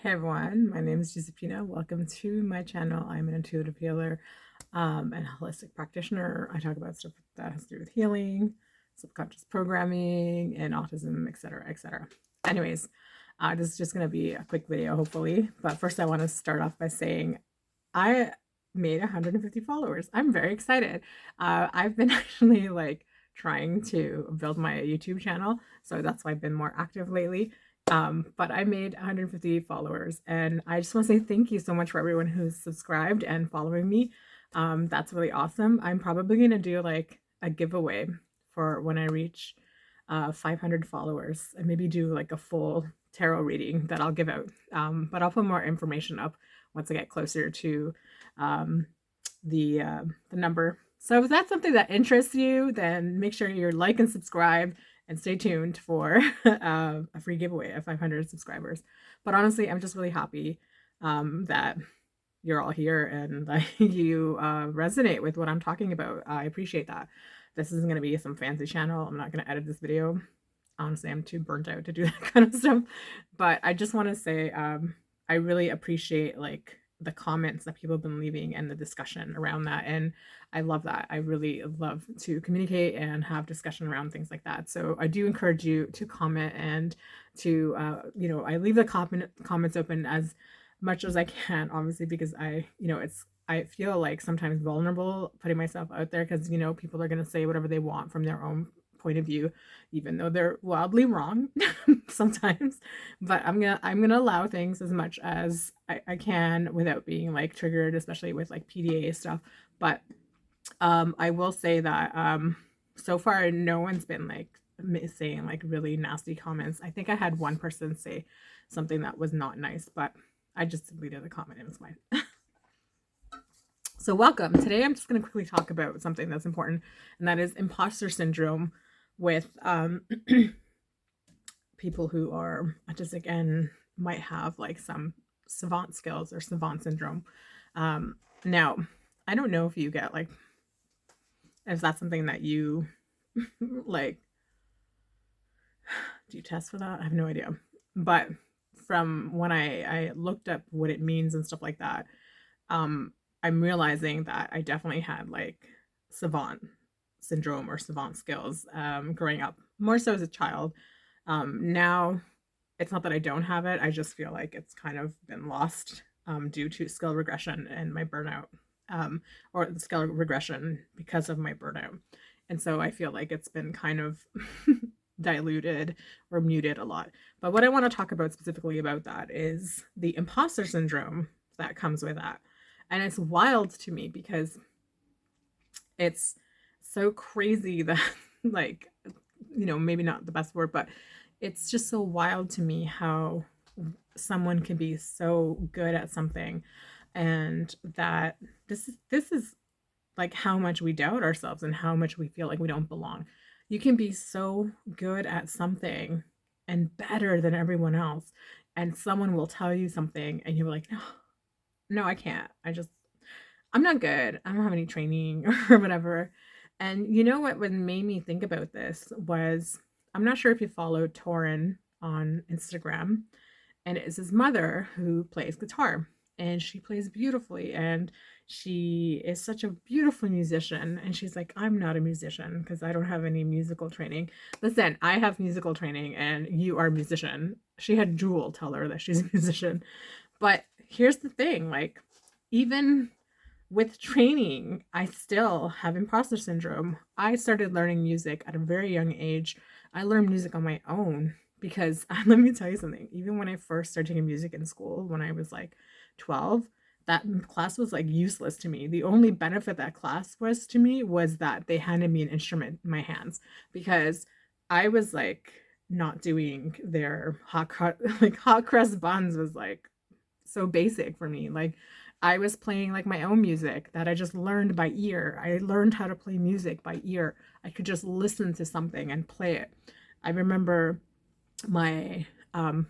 Hey everyone, my name is Giusi. Welcome to my channel. I'm an intuitive healer and holistic practitioner. I talk about stuff that has to do with healing, subconscious programming, and autism, etc., etc. Anyways, this is just going to be a quick video, hopefully. But first, I want to start off by saying I made 150 followers. I'm very excited. I've been actually trying to build my YouTube channel, so that's why I've been more active lately. But I made 150 followers, and I just want to say thank you so much for everyone who's subscribed and following me. That's really awesome. I'm probably going to do like a giveaway for when I reach 500 followers, and maybe do like a full tarot reading that I'll give out. But I'll put more information up once I get closer to the number. So if that's something that interests you, then make sure you like and subscribe and stay tuned for a free giveaway of 500 subscribers. But honestly, I'm just really happy that you're all here and you resonate with what I'm talking about. I appreciate that. This isn't going to be some fancy channel. I'm not going to edit this video. Honestly, I'm too burnt out to do that kind of stuff. But I just want to say I really appreciate the comments that people have been leaving and the discussion around that. And I love that. I really love to communicate and have discussion around things like that. So I do encourage you to comment and to, I leave the comments open as much as I can, obviously, because I feel like sometimes vulnerable putting myself out there because, people are going to say whatever they want from their own point of view, even though they're wildly wrong sometimes. But I'm gonna allow things as much as I can without being triggered, especially with PDA stuff. But I will say that so far no one's been saying really nasty comments. I think I had one person say something that was not nice, but I just deleted the comment. It was fine. So welcome. Today I'm just going to quickly talk about something that's important, and that is imposter syndrome with people who are autistic and might have some savant skills or savant syndrome. Now, I don't know if you get if that's something that you do you test for that? I have no idea. But from when I looked up what it means and stuff like that, I'm realizing that I definitely had savant syndrome or savant skills growing up, more so as a child. Now, it's not that I don't have it. I just feel like it's kind of been lost due to skill regression and my burnout, or the skill regression because of my burnout. And so I feel like it's been kind of diluted or muted a lot. But what I want to talk about specifically about that is the imposter syndrome that comes with that. And it's wild to me because it's so crazy that maybe not the best word, but it's just so wild to me how someone can be so good at something, and that this is how much we doubt ourselves and how much we feel like we don't belong. You can be so good at something and better than everyone else, and someone will tell you something and you're like, no, I can't. I'm not good. I don't have any training or whatever. And you know what made me think about this was, I'm not sure if you follow Torin on Instagram, and it's his mother who plays guitar, and she plays beautifully, and she is such a beautiful musician. And she's like, I'm not a musician because I don't have any musical training. Listen, I have musical training and you are a musician. She had Jewel tell her that she's a musician. But here's the thing, even with training, I still have imposter syndrome. I started learning music at a very young age. I learned music on my own because let me tell you something. Even when I first started taking music in school, when I was 12, that class was useless to me. The only benefit that class was to me was that they handed me an instrument in my hands, because I was not doing their hot crust buns was so basic for me. I was playing my own music that I just learned by ear. I learned how to play music by ear. I could just listen to something and play it. I remember my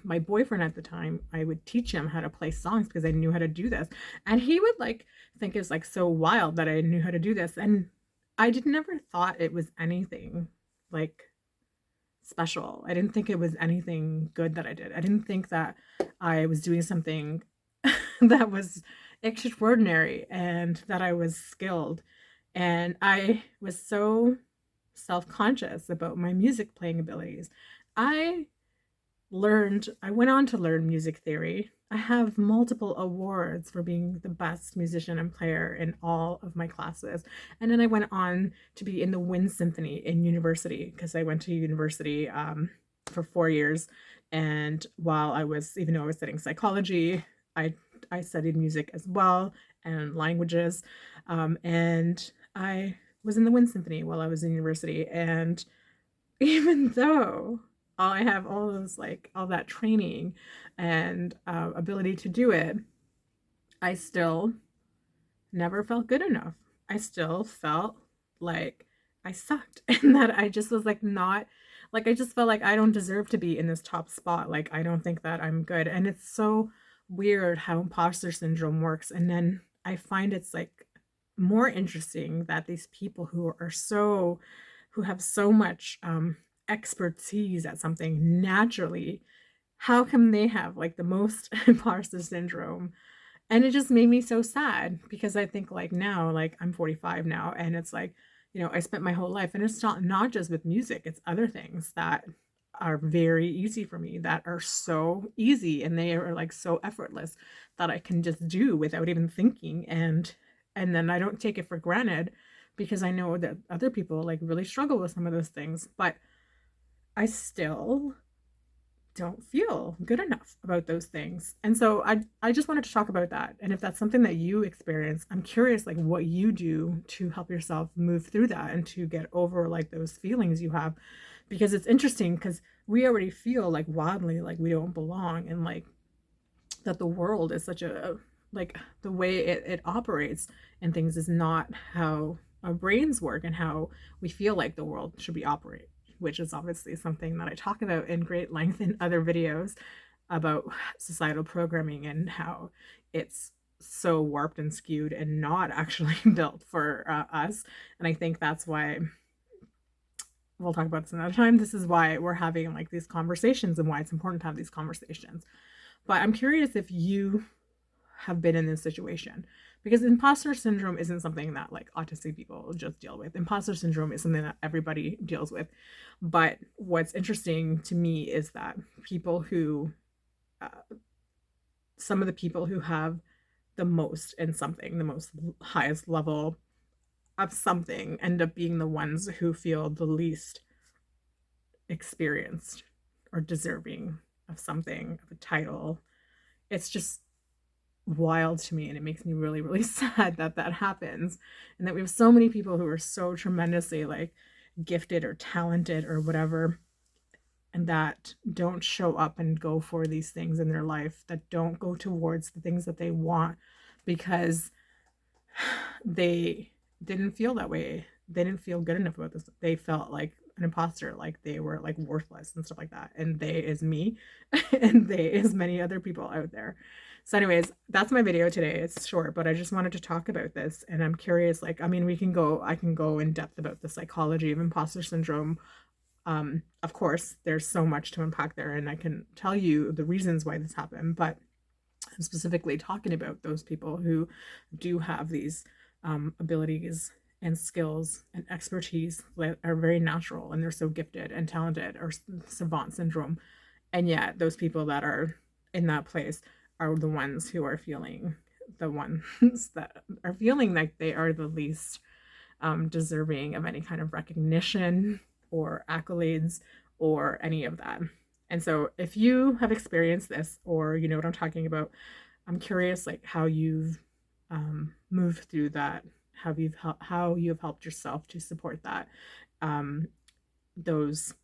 my boyfriend at the time, I would teach him how to play songs because I knew how to do this. And he would think it's so wild that I knew how to do this. And I never thought it was anything special. I didn't think it was anything good that I did. I didn't think that I was doing something that was extraordinary and that I was skilled. And I was so self conscious about my music playing abilities. I I went on to learn music theory. I have multiple awards for being the best musician and player in all of my classes. And then I went on to be in the Wind Symphony in university because I went to university for 4 years. And while I was, even though I was studying psychology, I, I studied music as well and languages. And I was in the Wind Symphony while I was in university. And even though I have all those, like, all that training and ability to do it, I still never felt good enough. I still felt like I sucked and that I just was like not like I just felt like I don't deserve to be in this top spot. Like I don't think that I'm good. And it's so weird how imposter syndrome works. And then I find it's like more interesting that these people who have so much expertise at something naturally, how come they have like the most imposter syndrome? And it just made me so sad because I think like now, like I'm 45 now, and it's like, I spent my whole life, and it's not just with music, it's other things that are very easy for me, that are so easy, and they are like so effortless that I can just do without even thinking. And then I don't take it for granted because I know that other people like really struggle with some of those things, but I still don't feel good enough about those things. And so I just wanted to talk about that. And if that's something that you experience, I'm curious like what you do to help yourself move through that and to get over like those feelings you have, because it's interesting because we already feel like wildly like we don't belong, and like that the world is such a like the way it operates and things is not how our brains work and how we feel like the world should be operating, which is obviously something that I talk about in great length in other videos about societal programming and how it's so warped and skewed and not actually built for us. And I think that's why we'll talk about this another time. This is why we're having like these conversations and why it's important to have these conversations. But I'm curious if you have been in this situation, because imposter syndrome isn't something that like autistic people just deal with. Imposter syndrome is something that everybody deals with. But what's interesting to me is that people who some of the people who have the most in something, the most highest level of something, end up being the ones who feel the least experienced or deserving of something, of a title. It's just wild to me, and it makes me really really sad that that happens, and that we have so many people who are so tremendously like gifted or talented or whatever, and that don't show up and go for these things in their life, that don't go towards the things that they want because they didn't feel that way. They didn't feel good enough about this. They felt like an imposter, like they were like worthless and stuff like that. And they is me, and they is many other people out there. So, anyways, that's my video today. It's short, but I just wanted to talk about this. And I'm curious, like, I mean, I can go in depth about the psychology of imposter syndrome. Of course, there's so much to unpack there, and I can tell you the reasons why this happened, but I'm specifically talking about those people who do have these abilities and skills and expertise that are very natural, and they're so gifted and talented, or savant syndrome. And yet those people that are in that place are the ones who are feeling the ones that are feeling like they are the least deserving of any kind of recognition or accolades or any of that. And so if you have experienced this, or you know what I'm talking about, I'm curious like how you've moved through that, how you have helped yourself to support that, those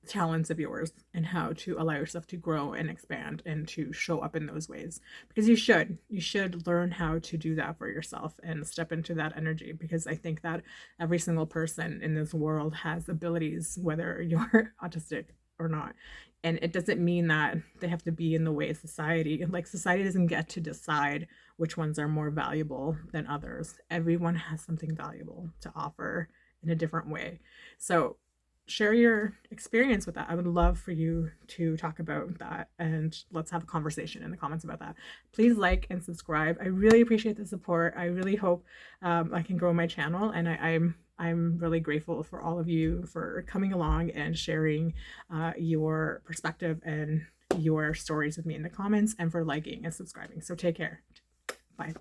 talents of yours, and how to allow yourself to grow and expand and to show up in those ways, because you should learn how to do that for yourself and step into that energy, because I think that every single person in this world has abilities, whether you're autistic or not. And it doesn't mean that they have to be in the way of society. Like society doesn't get to decide which ones are more valuable than others. Everyone has something valuable to offer in a different way. So share your experience with that. I would love for you to talk about that, and let's have a conversation in the comments about that. Please like and subscribe. I really appreciate the support. I really hope I can grow my channel, and I'm really grateful for all of you for coming along and sharing your perspective and your stories with me in the comments, and for liking and subscribing. So take care. Bye.